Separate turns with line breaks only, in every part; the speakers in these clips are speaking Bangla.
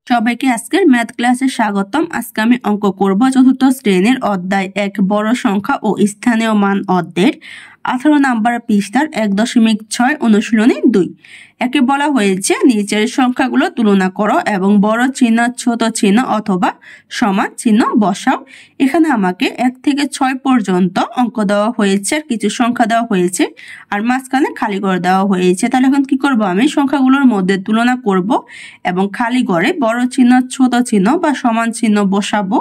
সবাইকে আজকের ম্যাথ ক্লাসে স্বাগতম। আজকে আমি অঙ্ক করব চতুর্থ শ্রেণীর অধ্যায় 1 বড় সংখ্যা ও স্থানীয় মান অধ্যায়ের 18 নম্বর পৃষ্ঠার 1.6 অনুশীলনী 2। একে বলা হয়েছে নিচের সংখ্যাগুলো তুলনা করো এবং বড় চিহ্ন ছোট চিহ্ন অথবা সমান চিহ্ন বসাও। এখানে আমাকে 1 থেকে 6 পর্যন্ত অঙ্ক দেওয়া হয়েছে, আর কিছু সংখ্যা দেওয়া হয়েছে আর মাঝখানে খালি ঘর দেওয়া হয়েছে। তাহলে এখন কি করব, আমি সংখ্যাগুলোর মধ্যে তুলনা করব এবং খালি ঘরে বড় চিহ্ন ছোট চিহ্ন বা সমান চিহ্ন বসাবো।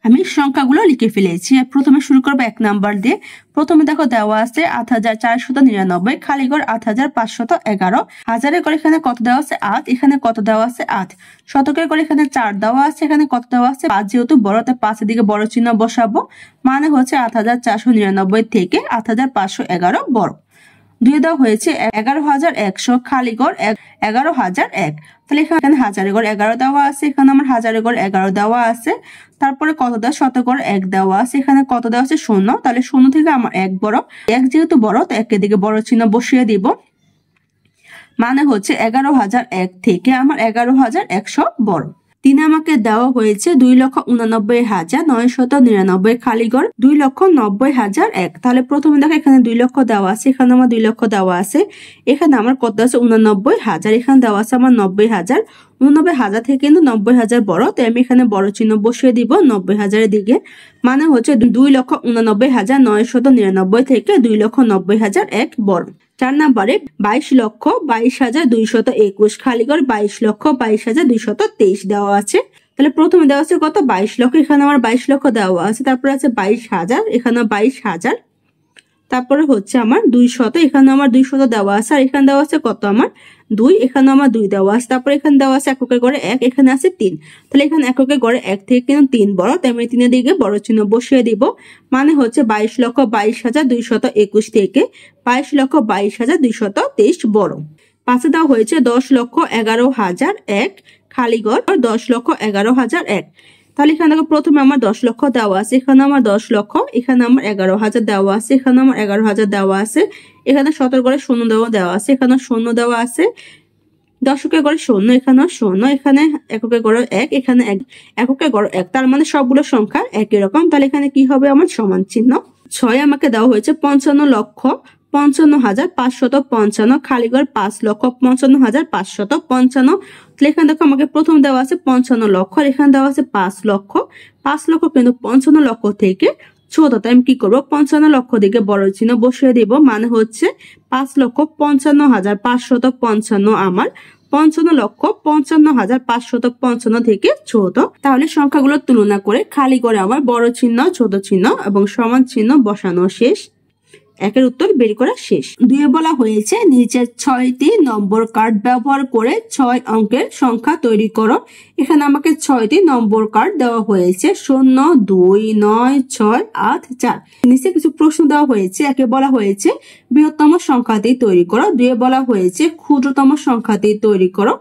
আমি সংখ্যাগুলো লিখে ফেলেছি। প্রথমে শুরু করবো 1 নাম্বার দিয়ে। প্রথমে দেখো দেওয়া আছে 8499, খালি ঘর 8511, হাজারের ঘর এখানে কত দেওয়া আছে 8, এখানে কত দেওয়া আছে 8, শতকের ঘর এখানে 4 দেওয়া আছে, এখানে কত দেওয়া আছে 5, যেহেতু বড়তে 5 দিকে বড় চিহ্ন বসাবো, মানে হচ্ছে 8499 থেকে 8511 বড়। 2 দেওয়া হয়েছে 11100, খালি ঘর 11001, তাহলে এখানে হাজারের ঘর 11 দেওয়া আছে, এখানে আমার হাজারের ঘর 11 দেওয়া আছে। তারপরে কত দেওয়া শতকর 1 দেওয়া আছে, এখানে কত দেওয়া আছে 0, তাহলে 0 থেকে আমার 1 বড়, 1 যেহেতু বড় তো 1 এর দিকে বড় চিহ্ন বসিয়ে দিব, মানে হচ্ছে 11001 থেকে আমার 11100 বড়। 3 আমাকে দেওয়া হয়েছে 2,89,999, খালি ঘর 2,90,001, তাহলে প্রথমে দেখো এখানে 2 লক্ষ দেওয়া আছে, এখানে আমার 2 লক্ষ দেওয়া আছে, এখানে আমার কত আছে 89,000, এখানে দেওয়া আছে আমার 90,000, 89,000 থেকে কিন্তু 90,000 বড়, তাই আমি এখানে বড় চিহ্ন বসিয়ে দিব 90,000 এর দিকে, মানে হচ্ছে 2,89,999 থেকে 2,90,001 বড়। 4 নম্বরে 22,22,221, খালি ঘর 22,22,223 দেওয়া আছে। তাহলে প্রথমে দেওয়া আছে কত 22 লক্ষ, এখানে আমার 22 লক্ষ দেওয়া আছে, তারপরে আছে 22,000, এখানে 22,000, তারপরে হচ্ছে আমার 200, এখানে আমার 200 দেওয়া আছে, আর এখানে দেওয়া আছে কত আমার 2, এখানে আমার 2 দেওয়া আছে, তারপরে এখানে দেওয়া আছে এককের ঘরে 1, এখানে আছে 3, তাহলে এখানে এককের ঘরে 1 থেকে কিন্তু 3 বড়, তাই আমি 3 এর দিকে বড় চিহ্ন বসিয়ে দিব, মানে হচ্ছে 22,22,221 থেকে 22,22,223 বড়। 5 দেওয়া হয়েছে 10,11,001, খালি ঘর 10,11,001, তাহলে এখানে দেখো প্রথমে আমার 10 লক্ষ দেওয়া আছে, এখানে আমার 10 লক্ষ, এখানে আমার 11,000 দেওয়া আছে, এখানে আমার 11,000 দেওয়া আছে, এখানে 17 ঘরে 0 দেওয়া আছে, এখানে 0 দেওয়া আছে, দশকের ঘরে 0, এখানে 0, এখানে এককের ঘরে 1, এখানে এককের ঘরে 1, তার মানে সবগুলো সংখ্যা একই রকম, তাহলে এখানে কি হবে আমার সমান চিহ্ন। 6 আমাকে দেওয়া হয়েছে 55,55,555, খালি ঘর 5,55,555, তাহলে এখানে দেখো আমাকে প্রথম দেওয়া আছে 55 লক্ষ, আর এখানে দেওয়া আছে 5 লক্ষ, 5 লক্ষ কিন্তু 55 লক্ষ থেকে ছোট, তাই আমি কি করবো 55 লক্ষ দিকে বড় চিহ্ন বসিয়ে দিব, মানে হচ্ছে 5,55,555 আমার 55,55,555 থেকে ছোট। তাহলে সংখ্যাগুলো তুলনা করে খালি করে আমার বড় চিহ্ন ছোট চিহ্ন এবং সমান চিহ্ন বসানো শেষ। একের উত্তর বের করা শেষ। 2 বলা হয়েছে নিচের 6টি নম্বর কার্ড ব্যবহার করে 6 অঙ্কের সংখ্যা তৈরি করো। এখানে আমাকে 6টি নম্বর কার্ড দেওয়া হয়েছে 0, 2, 9, 6, 8, 4। নিচে কিছু প্রশ্ন দেওয়া হয়েছে। একে বলা হয়েছে বৃহত্তম সংখ্যাটি তৈরি করো, 2 বলা হয়েছে ক্ষুদ্রতম সংখ্যাটি তৈরি করো,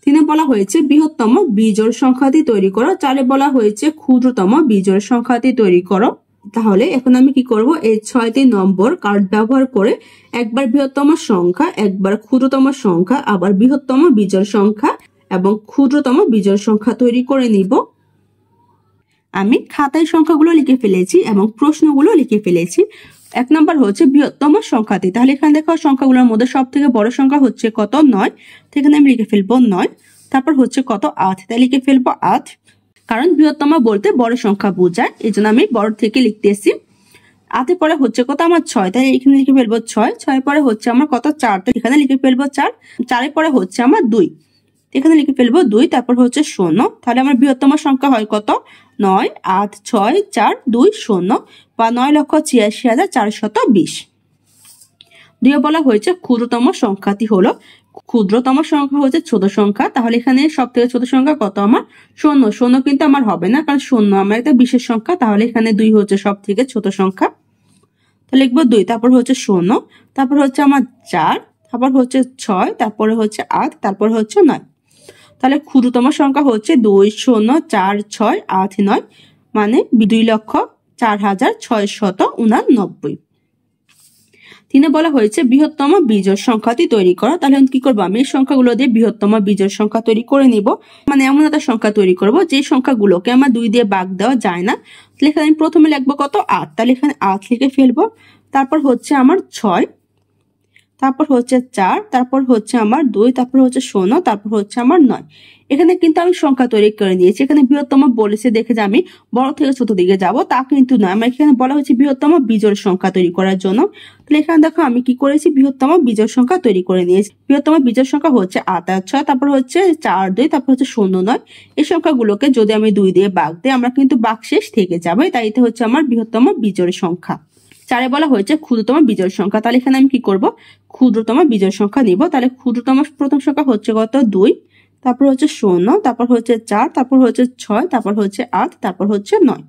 3 বলা হয়েছে বৃহত্তম বিজোড় সংখ্যাটি তৈরি করো, 4 বলা হয়েছে ক্ষুদ্রতম বিজোড় সংখ্যাটি তৈরি করো। তাহলে এখন আমি কি করব, এই 6টি নম্বর কার্ড ব্যবহার করে একবার বৃহত্তম সংখ্যা, একবার ক্ষুদ্রতম সংখ্যা, আবার বৃহত্তম বিজোড় সংখ্যা এবং ক্ষুদ্রতম বিজোড় সংখ্যা তৈরি করে নিব। আমি খাতায় সংখ্যাগুলো লিখে ফেলেছি এবং প্রশ্নগুলো লিখে ফেলেছি। 1 নম্বর হচ্ছে বৃহত্তম সংখ্যাটি, তাহলে এখানে দেখো সংখ্যাগুলোর মধ্যে সব থেকে বড় সংখ্যা হচ্ছে কত 9, এখানে আমি লিখে ফেলবো 9, তারপর হচ্ছে কত 8, তাই লিখে ফেলবো 8, কারণ বৃহত্তম বলতে বড় সংখ্যা বোঝায়, এই জন্য আমি বড় থেকে লিখতেছি। 8 পরে হচ্ছে কত আমার 6, তাই এখানে লিখে ফেলবো 6, 6 পরে হচ্ছে আমার কত 4, তাই এখানে লিখে ফেলবো 4, 4 পরে হচ্ছে আমার 2, এখানে লিখে ফেলবো 2, তারপর হচ্ছে 0, তাহলে আমার বৃহত্তম সংখ্যা হয় কত 9, 8, 6, 4, 2, 0 বা 9,86,420। 2 বলা হয়েছে ক্ষুদ্রতম সংখ্যাটি হলো, ক্ষুদ্রতম সংখ্যা হচ্ছে ছোট সংখ্যা, তাহলে এখানে সব থেকে ছোট সংখ্যা কত আমার 0, 0 কিন্তু আমার হবে না কারণ 0 আমার একটা বিশেষ সংখ্যা, তাহলে এখানে 2 হচ্ছে সব থেকে ছোট সংখ্যা, তো লিখবো 2, তারপর হচ্ছে 0, তারপর হচ্ছে আমার 4, তারপর হচ্ছে 6, তারপরে হচ্ছে 8, তারপর হচ্ছে 9, তাহলে ক্ষুদ্রতম সংখ্যা হচ্ছে 2, 0, 4, 6, 8, 9, মানে 2,04,699। 3 বলা হয়েছে বৃহত্তম বিজোড় সংখ্যাটি তৈরি করো। তাহলে কি করবো, আমি এই সংখ্যাগুলো দিয়ে বৃহত্তম বিজোড় সংখ্যা তৈরি করে নিব। মানে এমন একটা সংখ্যা তৈরি করব যে সংখ্যাগুলোকে আমার 2 দিয়ে ভাগ দেওয়া যায় না। তাহলে এখানে আমি প্রথমে লিখবো কত, 8। তাহলে এখানে 8 লিখে ফেলবো। তারপর হচ্ছে আমার 6, তারপর হচ্ছে 4, তারপর হচ্ছে আমার 2, তারপর হচ্ছে 16, তারপর হচ্ছে আমার 9। এখানে কিন্তু আমি সংখ্যা তৈরি করে নিয়েছি। এখানে বৃহত্তম বলেছে দেখে যে আমি বড় থেকে ছোট দিকে যাব, তা কিন্তু নয়। আমার এখানে বলা হয়েছে বৃহত্তম বিজোড় সংখ্যা তৈরি করার জন্য। তাহলে এখানে দেখো আমি কি করেছি, বৃহত্তম বিজোড় সংখ্যা তৈরি করে নিয়েছি। বৃহত্তম বিজোড় সংখ্যা হচ্ছে 8 আর 6, তারপর হচ্ছে 4, 2, তারপর হচ্ছে 0, 9। এই সংখ্যাগুলোকে যদি আমি 2 দিয়ে ভাগ দিই আমরা কিন্তু ভাগশেষ থেকে যাবে, তাই এটা হচ্ছে আমার বৃহত্তম বিজোড় সংখ্যা। 4 বলা হয়েছে ক্ষুদ্রতম বিজোড় সংখ্যা। তাহলে এখানে আমি কি করব, ক্ষুদ্রতম বিজোড় সংখ্যা নিব। তাহলে ক্ষুদ্রতম প্রথম সংখ্যা হচ্ছে কত, 2, তারপর হচ্ছে 0, তারপর হচ্ছে 4, তারপর হচ্ছে 6, তারপর হচ্ছে 8, তারপর হচ্ছে 9।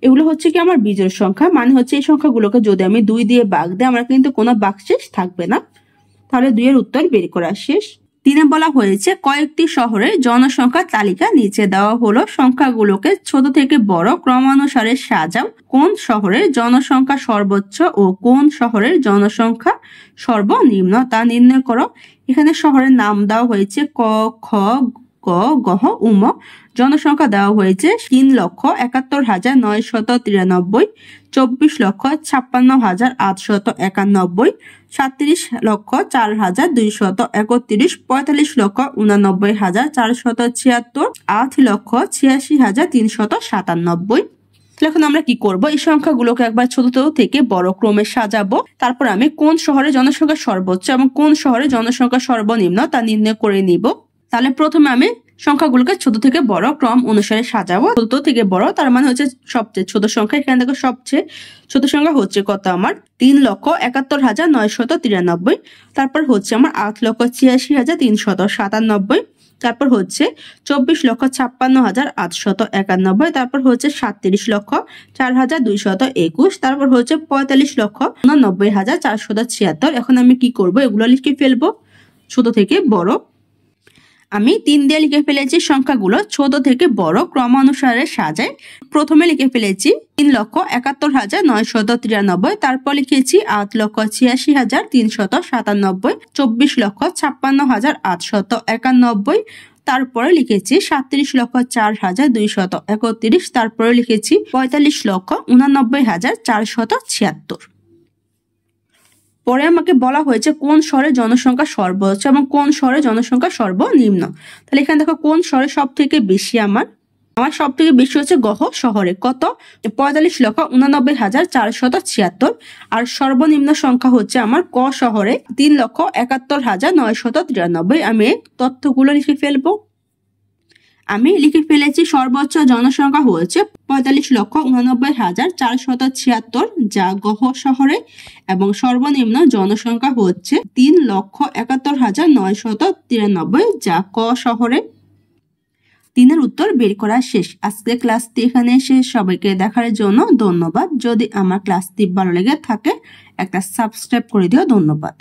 এগুলো হচ্ছে কি আমার বিজোড় সংখ্যা। মানে হচ্ছে এই সংখ্যাগুলোকে যদি আমি 2 দিয়ে ভাগ দিই আমরা কিন্তু কোনো ভাগশেষ থাকবে না। তাহলে 2 এর উত্তর বের করা শেষ। 3 বলা হয়েছে কয়েকটি শহরের জনসংখ্যার তালিকা নিচে দেওয়া হলো, সংখ্যাগুলোকে ছোট থেকে বড় ক্রমানুসারে সাজাও। কোন শহরের জনসংখ্যা সর্বোচ্চ ও কোন শহরের জনসংখ্যা সর্বনিম্ন তা নির্ণয় করো। এখানে শহরের নাম দেওয়া হয়েছে ক, খ, গ, গহ, উম। জনসংখ্যা দেওয়া হয়েছে 3,71,993, 24,56,891, 37,04,231, 45,89,476, 8,86,397। এখন আমরা কি করব, এই সংখ্যাগুলোকে একবার ছোট থেকে বড় ক্রমে সাজাবো। তারপর আমি কোন শহরে জনসংখ্যা সর্বোচ্চ এবং কোন শহরে জনসংখ্যা সর্বনিম্ন তা নির্ণয় করে নিব। তাহলে প্রথমে আমি সংখ্যাগুলোকে ছোট থেকে বড় ক্রম অনুসারে সাজাবো। ছোট থেকে বড় তার মানে হচ্ছে সবচেয়ে ছোট সংখ্যা। এখানে দেখো সবচেয়ে ছোট সংখ্যা হচ্ছে কত, আমার 3,71,993। তারপর হচ্ছে আমার 8,86,397। তারপর হচ্ছে 24,56,891। তারপর হচ্ছে 37,04,221। তারপর হচ্ছে 45,89,476। এখন আমি কি করব, এগুলো লিখে ফেলবো ছোট থেকে বড়। আমি 3 দিয়ে লিখে ফেলেছি সংখ্যাগুলো ছোট থেকে বড় ক্রমানুসারে সাজায়। প্রথমে লিখে ফেলেছি 3,71,993, তারপর লিখেছি 8,86,397, 24,56,891, তারপরে লিখেছি 37,04,231, তারপরে লিখেছি 45,89,476। পরে আমাকে বলা হয়েছে কোন শহরে জনসংখ্যা সর্বোচ্চ এবং কোন শহরে জনসংখ্যা সর্বনিম্ন। তাহলে এখানে দেখো কোন শহরে সব থেকে বেশি, আমার সব থেকে বেশি হচ্ছে গহ শহরে। কত, 45,89,476। আর সর্বনিম্ন সংখ্যা হচ্ছে আমার ক শহরে 3,71,993। আমি তথ্যগুলো লিখে ফেলবো। আমি লিখে ফেলেছি সর্বোচ্চ জনসংখ্যা হয়েছে 45,89,476 যা গহ শহরে, এবং সর্বনিম্ন জনসংখ্যা হচ্ছে 3,71,993 যা ক শহরে। 3 এর উত্তর বের করা শেষ। আজকে ক্লাসটি এখানে শেষ। সবাইকে দেখার জন্য ধন্যবাদ। যদি আমার ক্লাসটি ভালো লেগে থাকে একটা সাবস্ক্রাইব করে দিও। ধন্যবাদ।